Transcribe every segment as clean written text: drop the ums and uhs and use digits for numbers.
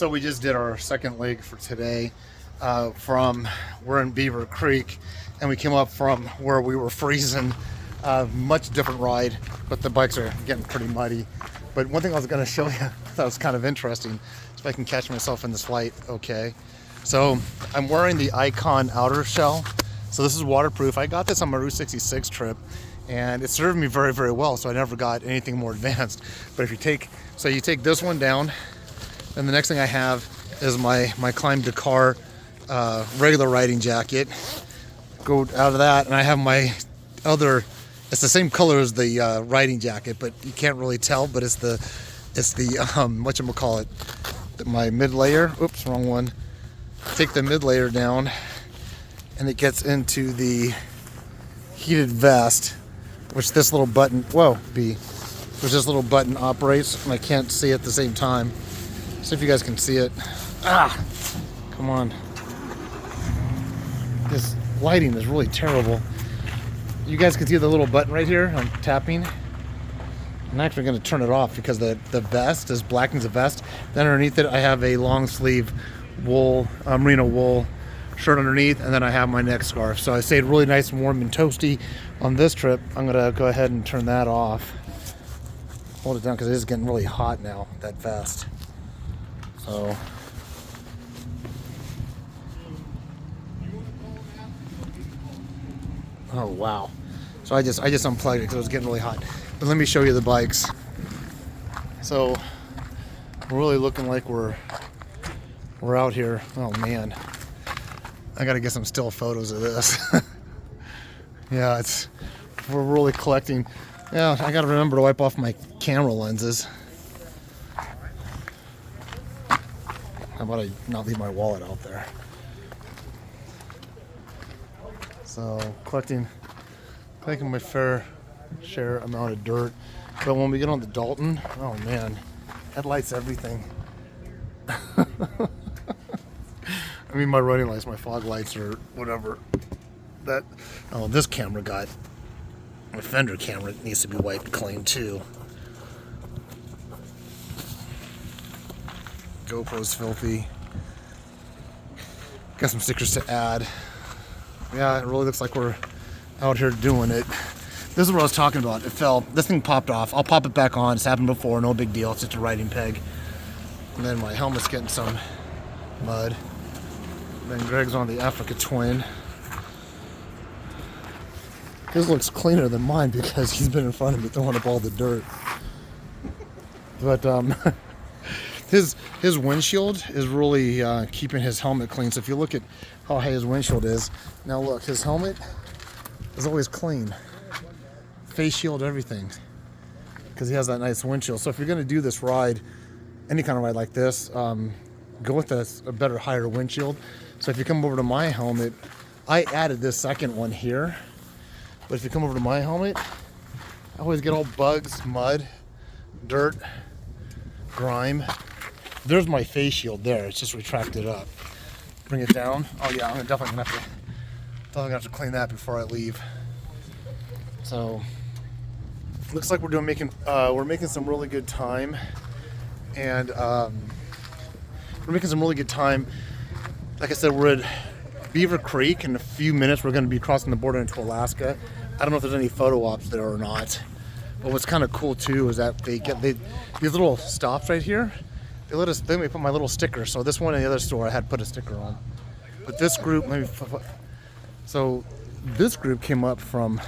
So we just did our second leg for today. We're in Beaver Creek, and we came up from where we were freezing. Much different ride, but the bikes are getting pretty muddy. But one thing I was going to show you that was kind of interesting, if I can catch myself in this light. Okay, so I'm wearing the Icon outer shell. So this is waterproof. I got this on my Route 66 trip, and it served me very, very well. So I never got anything more advanced. But if you take this one down, and the next thing I have is my Climb Dakar regular riding jacket. Go out of that, and I have my other. It's the same color as the riding jacket, but you can't really tell. But it's the whatchamacallit, my mid layer. Oops, wrong one. Take the mid layer down, and it gets into the heated vest, which this little button. Which this little button operates, and I can't see at the same time. See if you guys can see it. Come on. This lighting is really terrible. You guys can see the little button right here. I'm tapping. I'm actually going to turn it off because the vest is black as a vest. Then underneath it, I have a long sleeve wool, merino wool shirt underneath, and then I have my neck scarf. So I stayed really nice and warm and toasty on this trip. I'm going to go ahead and turn that off. Hold it down because it is getting really hot now, that vest. So. Oh wow. So I just unplugged it because it was getting really hot. But let me show you the bikes. So we're really looking like we're out here. Oh man. I gotta get some still photos of this. Yeah, we're really collecting. Yeah, I gotta remember to wipe off my camera lenses. How about I not leave my wallet out there? So collecting my fair share amount of dirt. But when we get on the Dalton, oh man, headlights, everything. I mean, my running lights, my fog lights, or whatever. This camera my fender camera needs to be wiped clean too. GoPro's filthy. Got some stickers to add. Yeah, it really looks like we're out here doing it. This is what I was talking about. It fell. This thing popped off. I'll pop it back on. It's happened before. No big deal. It's just a riding peg. And then my helmet's getting some mud. And then Greg's on the Africa Twin. His looks cleaner than mine because he's been in front of me throwing up all the dirt. But his windshield is really keeping his helmet clean. So if you look at how high his windshield is, now look, his helmet is always clean. Face shield, everything. Because he has that nice windshield. So if you're going to do this ride, any kind of ride like this, go with a better, higher windshield. So if you come over to my helmet, I added this second one here. But if you come over to my helmet, I always get all bugs, mud, dirt, grime. There's my face shield there. It's just retracted up. Bring it down. Oh yeah, I'm definitely gonna have to clean that before I leave. So looks like we're making some really good time, and we're making some really good time. Like I said, we're at Beaver Creek. In a few minutes, we're going to be crossing the border into Alaska. I don't know if there's any photo ops there or not. But what's kind of cool too is that these little stops right here. They let me put my little sticker. So this one in the other store, I had put a sticker on. But this group, this group came up from,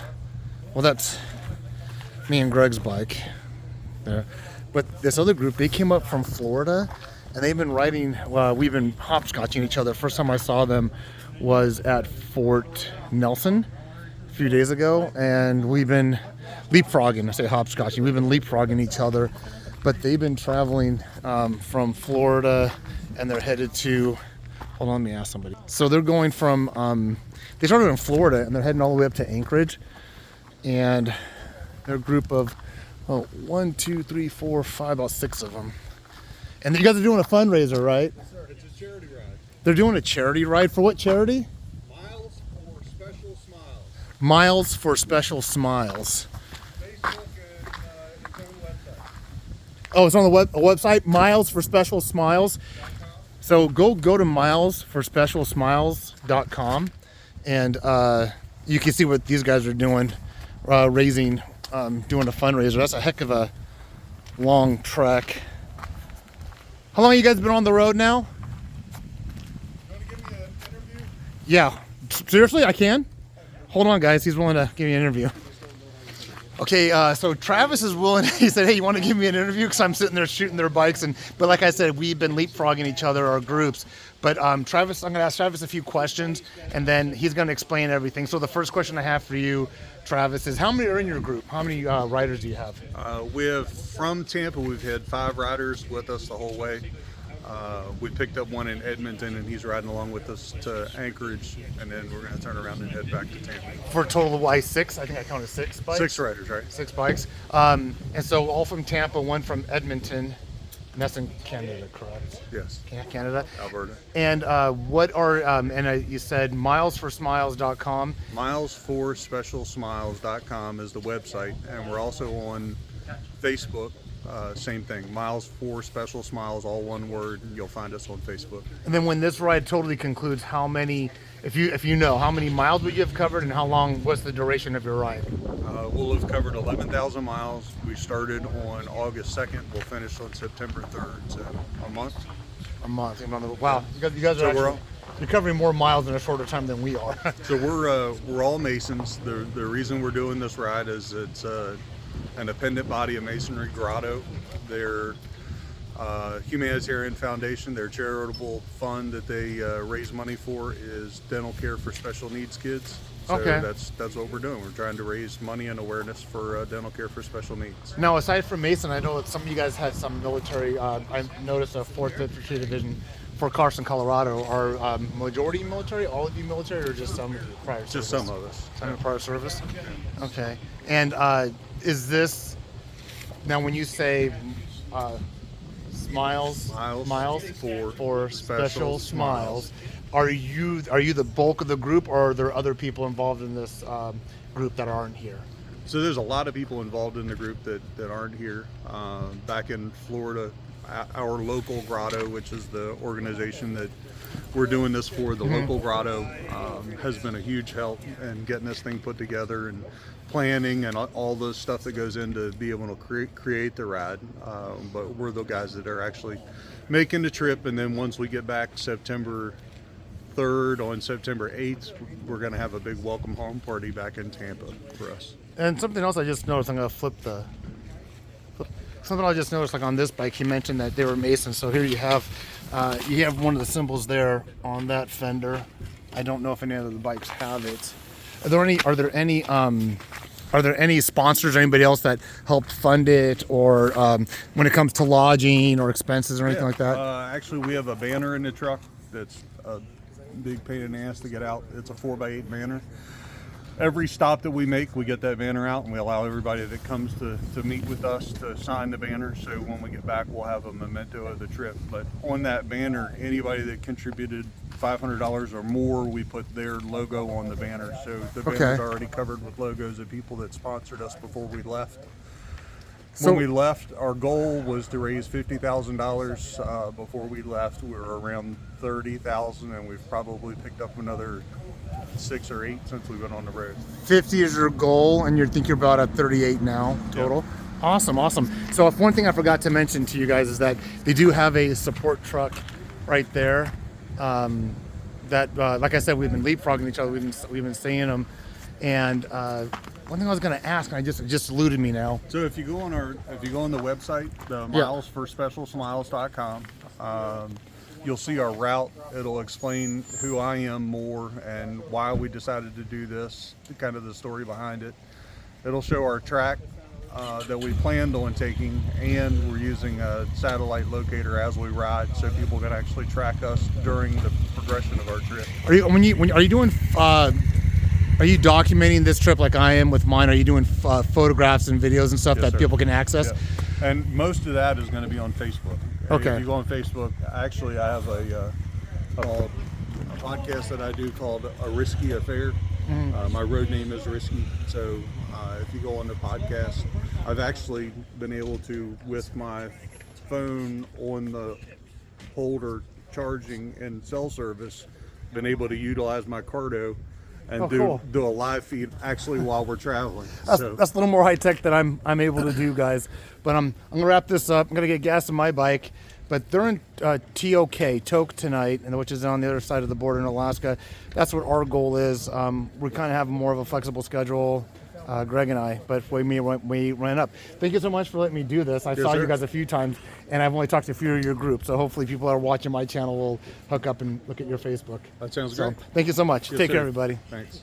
well, that's me and Greg's bike there. But this other group, they came up from Florida, and they've been riding. We've been hopscotching each other. First time I saw them was at Fort Nelson a few days ago, and we've been leapfrogging. I say hopscotching. We've been leapfrogging each other. But they've been traveling from Florida, and they're headed to, hold on, let me ask somebody. So they're going from, they started in Florida, and they're heading all the way up to Anchorage. And they're a group of, 1, 2, 3, 4, 5, about 6 of them. And you guys are doing a fundraiser, right? Yes, sir. It's a charity ride. They're doing a charity ride. For what charity? Miles for Special Smiles. Miles for Special Smiles. Facebook and its own website. Oh, it's on the website, Miles for Special Smiles. So go to milesforspecialsmiles.com, and you can see what these guys are doing, doing a fundraiser. That's a heck of a long trek. How long have you guys been on the road now? You want to give me an interview? Yeah. Seriously, I can? Hold on, guys. He's willing to give me an interview. Okay, so Travis is willing. He said, "Hey, you want to give me an interview?" Because I'm sitting there shooting their bikes, but like I said, we've been leapfrogging each other, our groups. But Travis, I'm going to ask Travis a few questions, and then he's going to explain everything. So the first question I have for you, Travis, is how many are in your group? How many riders do you have? We have, from Tampa, we've had 5 riders with us the whole way. We picked up one in Edmonton, and he's riding along with us to Anchorage, and then we're going to turn around and head back to Tampa. For a total of 6? I think I counted 6 bikes. 6 riders, right? 6 bikes. And so all from Tampa, one from Edmonton. And that's in Canada, correct? Yes. Canada. Alberta. And what are, you said milesforsmiles.com. Milesforspecialsmiles.com is the website, and we're also on Facebook. Same thing, Miles for Special Smiles, all one word. You'll find us on Facebook. And then when this ride totally concludes, how many, if you know, how many miles would you have covered, and how long, what's the duration of your ride? We'll have covered 11,000 miles. We started on August 2nd. We'll finish on September 3rd, so a month. A month. Wow, you guys are So actually, you're covering more miles in a shorter time than we are. So we're all Masons. The reason we're doing this ride is it's an independent body of masonry grotto. They're humanitarian foundation. Their charitable fund that they raise money for is dental care for special needs kids. So Okay. that's what we're doing. We're trying to raise money and awareness for dental care for special needs. Now, aside from Mason, I know that some of you guys had some military. I noticed a 4th Infantry Division for Carson, Colorado. Are majority military? All of you military, or just some prior service? Just some of us. Some prior service. Okay. And is this now when you say smiles for special smiles? Are you the bulk of the group, or are there other people involved in this group that aren't here? So there's a lot of people involved in the group that aren't here. Back in Florida, our local grotto, which is the organization that we're doing this for, the local grotto has been a huge help in getting this thing put together and planning and all the stuff that goes into be able to create the ride. But we're the guys that are actually making the trip, and then once we get back September 3rd, on September 8th, we're going to have a big welcome home party back in Tampa for us. And something else I just noticed, I'm going to flip something I just noticed, like on this bike, he mentioned that they were Masons. So here you have one of the symbols there on that fender. I don't know if any other bikes have it. Are there any sponsors or anybody else that helped fund it, or when it comes to lodging or expenses or anything like that? Actually, we have a banner in the truck that's a big pain in the ass to get out. It's a 4x8 banner. Every stop that we make, we get that banner out, and we allow everybody that comes to meet with us to sign the banner. So when we get back, we'll have a memento of the trip. But on that banner, anybody that contributed $500 or more, we put their logo on the banner. So the banner's already covered with logos of people that sponsored us before we left. When we left, our goal was to raise $50,000. Before we left, we were around $30,000, and we've probably picked up another 6 or 8 since we've been on the road. 50 is your goal, and you think you're about at 38 now total. Yep. Awesome. So if one thing I forgot to mention to you guys is that they do have a support truck right there. That like I said, we've been leapfrogging each other. We've been seeing them, and one thing I was going to ask, and it just eluded me now. So if you go on the website, the milesforspecialsmiles.com, you'll see our route. It'll explain who I am more and why we decided to do this, kind of the story behind it. It'll show our track that we planned on taking, and we're using a satellite locator as we ride, so people can actually track us during the progression of our trip. Are you documenting this trip like I am with mine? Are you doing photographs and videos and stuff that people can access? Yeah. And most of that is going to be on Facebook. Okay. If you go on Facebook, actually I have a podcast that I do called A Risky Affair. My road name is Risky. So if you go on the podcast, I've actually been able to, with my phone on the holder, charging and cell service, been able to utilize my Cardo and cool. do a live feed actually while we're traveling. That's a little more high tech than I'm able to do, guys. But I'm gonna wrap this up. I'm gonna get gas in my bike. But they're in Tok tonight, and which is on the other side of the border in Alaska. That's what our goal is. We kind of have more of a flexible schedule, Greg and I. But we ran up. Thank you so much for letting me do this. I saw you guys a few times, and I've only talked to a few of your groups. So hopefully, people that are watching my channel will hook up and look at your Facebook. That sounds great. Thank you so much. Yes, Take sir. care, everybody. Thanks.